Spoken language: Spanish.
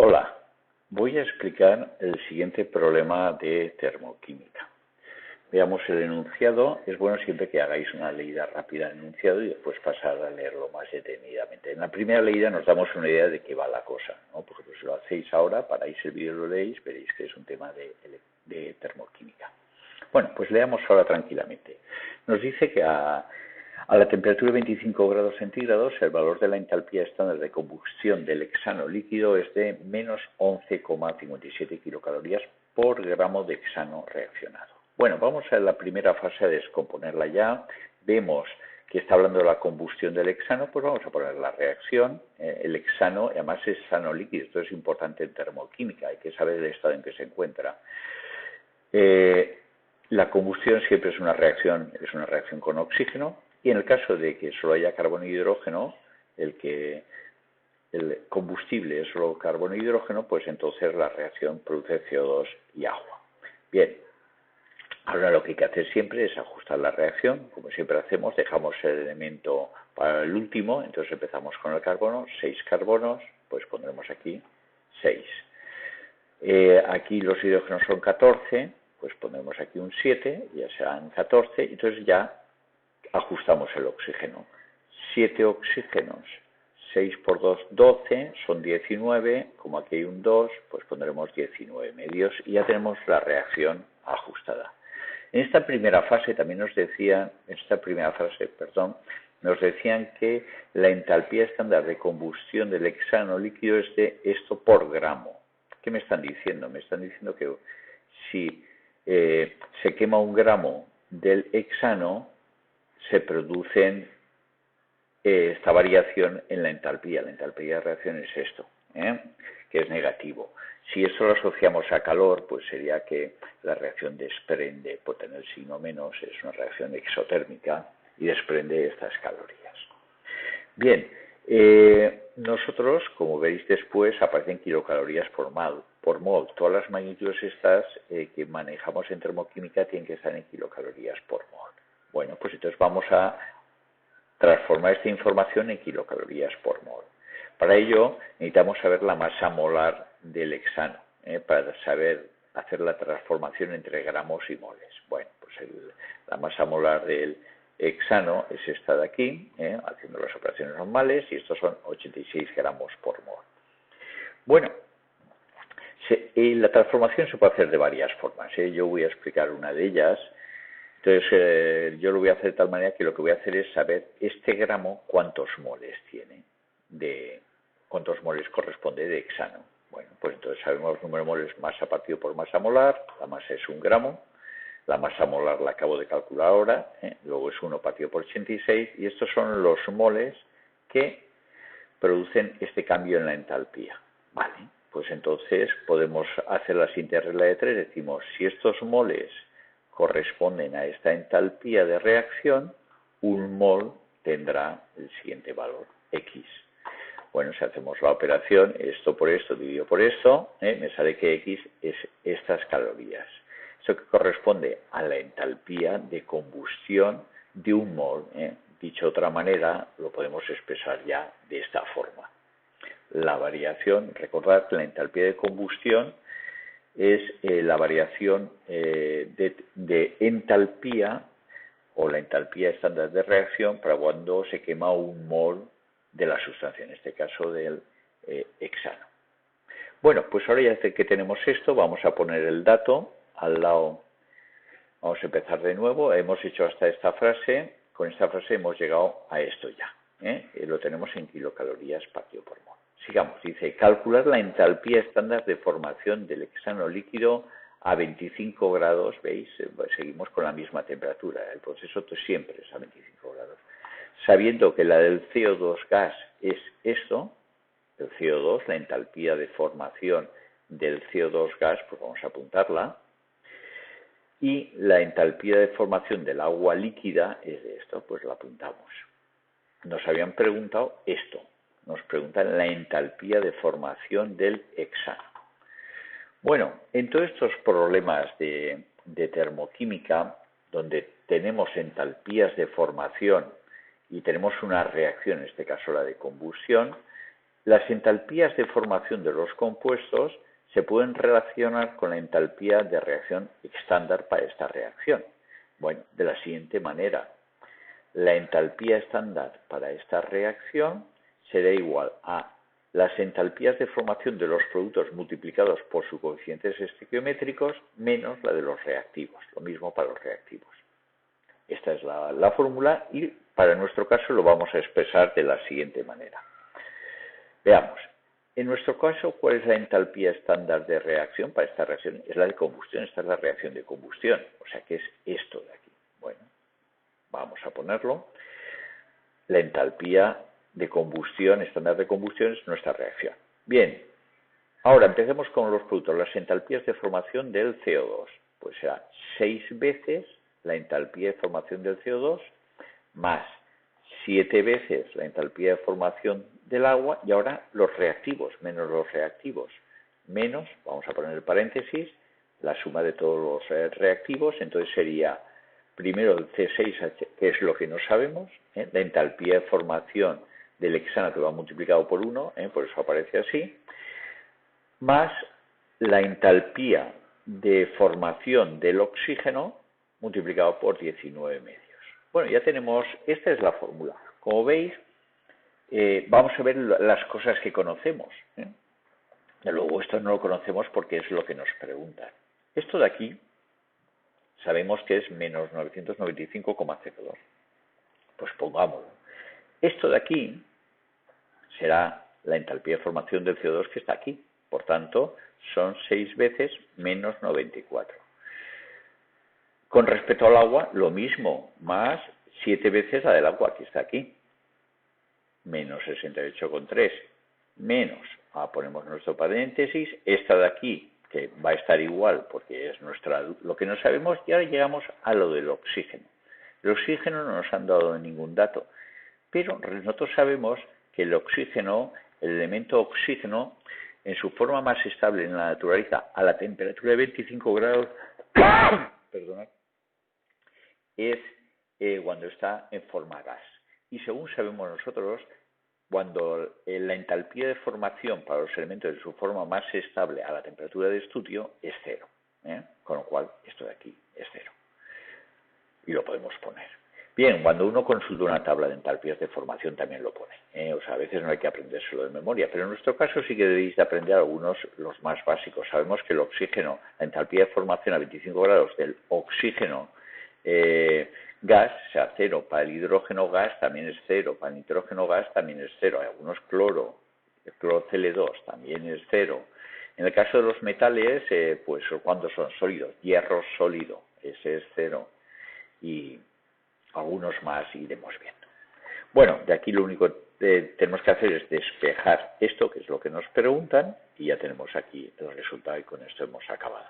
Hola, voy a explicar el siguiente problema de termoquímica. Veamos el enunciado. Es bueno siempre que hagáis una leída rápida del enunciado y después pasar a leerlo más detenidamente. En la primera leída nos damos una idea de qué va la cosa, ¿no? Porque si lo hacéis ahora, paráis el vídeo y lo leéis, veréis que es un tema de termoquímica. Bueno, pues leamos ahora tranquilamente. Nos dice que a la temperatura de 25 grados centígrados, el valor de la entalpía estándar de combustión del hexano líquido es de menos 11,57 kilocalorías por gramo de hexano reaccionado. Bueno, vamos a la primera fase a descomponerla ya. Vemos que está hablando de la combustión del hexano, pues vamos a poner la reacción. El hexano, además es hexano líquido, esto es importante en termoquímica, hay que saber el estado en que se encuentra. La combustión siempre es una reacción con oxígeno, y en el caso de que solo haya carbono y hidrógeno, el combustible es solo carbono y hidrógeno, pues entonces la reacción produce CO2 y agua. Bien, ahora lo que hay que hacer siempre es ajustar la reacción, como siempre hacemos, dejamos el elemento para el último, entonces empezamos con el carbono, 6 carbonos, pues pondremos aquí 6. Aquí los hidrógenos son 14, pues ponemos aquí un 7, ya serán 14, entonces ya ajustamos el oxígeno. 7 oxígenos, 6 por 2, 12, son 19, como aquí hay un 2, pues pondremos 19 medios y ya tenemos la reacción ajustada. En esta primera fase también nos decían, nos decían que la entalpía estándar de combustión del hexano líquido es de esto por gramo. ¿Qué me están diciendo? Me están diciendo que si se quema un gramo del hexano, se produce esta variación en la entalpía. La entalpía de reacción es esto, que es negativo. Si esto lo asociamos a calor, pues sería que la reacción desprende, por tener el signo menos, es una reacción exotérmica y desprende estas calorías. Bien, nosotros, como veréis después, aparecen kilocalorías por mol. Todas las magnitudes estas que manejamos en termoquímica tienen que estar en kilocalorías por mol. Bueno, pues entonces vamos a transformar esta información en kilocalorías por mol. Para ello necesitamos saber la masa molar del hexano, para saber hacer la transformación entre gramos y moles. Bueno, pues la masa molar del hexano es esta de aquí, haciendo las operaciones normales, y estos son 86 gramos por mol. Bueno, la transformación se puede hacer de varias formas. Yo voy a explicar una de ellas. Entonces, yo lo voy a hacer de tal manera que lo que voy a hacer es saber este gramo cuántos moles tiene, cuántos moles corresponde de hexano. Bueno, pues entonces sabemos el número de moles masa partido por masa molar, la masa es 1 gramo, la masa molar la acabo de calcular ahora, luego es 1 partido por 86, y estos son los moles que producen este cambio en la entalpía. Vale, pues entonces podemos hacer la siguiente regla de 3, decimos, si estos moles corresponden a esta entalpía de reacción, un mol tendrá el siguiente valor, X. Bueno, si hacemos la operación, esto por esto dividido por esto, me sale que X es estas calorías. Eso que corresponde a la entalpía de combustión de un mol. Dicho de otra manera, lo podemos expresar ya de esta forma. La variación, recordad que la entalpía de combustión es la variación de entalpía o la entalpía estándar de reacción para cuando se quema un mol de la sustancia, en este caso del hexano. Bueno, pues ahora ya que tenemos esto, vamos a poner el dato al lado. Vamos a empezar de nuevo. Hemos hecho hasta esta frase. Con esta frase hemos llegado a esto ya. Lo tenemos en kilocalorías partido por mol. Sigamos, dice, calcular la entalpía estándar de formación del hexano líquido a 25 grados, ¿veis? Seguimos con la misma temperatura, el proceso siempre es a 25 grados. Sabiendo que la del CO2 gas es esto, el CO2, la entalpía de formación del CO2 gas, pues vamos a apuntarla, y la entalpía de formación del agua líquida es de esto, pues la apuntamos. Nos habían preguntado esto. Nos preguntan la entalpía de formación del hexano. Bueno, en todos estos problemas de termoquímica, donde tenemos entalpías de formación y tenemos una reacción, en este caso la de combustión, Las entalpías de formación de los compuestos se pueden relacionar con la entalpía de reacción estándar para esta reacción. Bueno, de la siguiente manera. La entalpía estándar para esta reacción será igual a las entalpías de formación de los productos multiplicados por sus coeficientes estequiométricos menos la de los reactivos. Lo mismo para los reactivos. Esta es la fórmula y para nuestro caso lo vamos a expresar de la siguiente manera. Veamos. En nuestro caso, ¿cuál es la entalpía estándar de reacción para esta reacción? Es la de combustión, esta es la reacción de combustión, o sea que es esto de aquí. Bueno, vamos a ponerlo. La entalpía de combustión, estándar de combustión, es nuestra reacción. Bien, ahora empecemos con los productos. Las entalpías de formación del CO2, pues será 6 veces la entalpía de formación del CO2 más 7 veces la entalpía de formación del agua y ahora los reactivos, menos los reactivos, menos, vamos a poner el paréntesis, la suma de todos los reactivos, entonces sería primero el C6H, que es lo que no sabemos, la entalpía de formación del hexano que va multiplicado por 1, por eso aparece así, más la entalpía de formación del oxígeno multiplicado por 19 medios. Bueno, ya tenemos, esta es la fórmula. Como veis, vamos a ver las cosas que conocemos. Luego esto no lo conocemos porque es lo que nos preguntan. Esto de aquí sabemos que es menos 995,02. Pues pongámoslo. Esto de aquí será la entalpía de formación del CO2 que está aquí. Por tanto, son 6 veces menos 94. Con respecto al agua, lo mismo, más 7 veces la del agua, que está aquí. Menos 68,3. Menos, ponemos nuestro paréntesis, esta de aquí, que va a estar igual, porque es lo que no sabemos, y ahora llegamos a lo del oxígeno. El oxígeno no nos han dado ningún dato, pero nosotros sabemos que el oxígeno, el elemento oxígeno, en su forma más estable en la naturaleza, a la temperatura de 25 grados, perdonad, es cuando está en forma gas. Y según sabemos nosotros, cuando la entalpía de formación para los elementos de su forma más estable a la temperatura de estudio es 0. Con lo cual, esto de aquí es 0. Y lo podemos poner. Bien, cuando uno consulta una tabla de entalpías de formación también lo pone. O sea, a veces no hay que aprendérselo de memoria, pero en nuestro caso sí que debéis de aprender algunos, los más básicos. Sabemos que el oxígeno, la entalpía de formación a 25 grados del oxígeno gas, o sea, 0. Para el hidrógeno gas también es 0. Para el nitrógeno gas también es 0. Hay algunos cloro, el cloro Cl2 también es 0. En el caso de los metales, pues ¿cuántos son? Sólidos. Hierro sólido, ese es 0. Y algunos más iremos viendo. Bueno, de aquí lo único que tenemos que hacer es despejar esto, que es lo que nos preguntan, y ya tenemos aquí el resultado y con esto hemos acabado.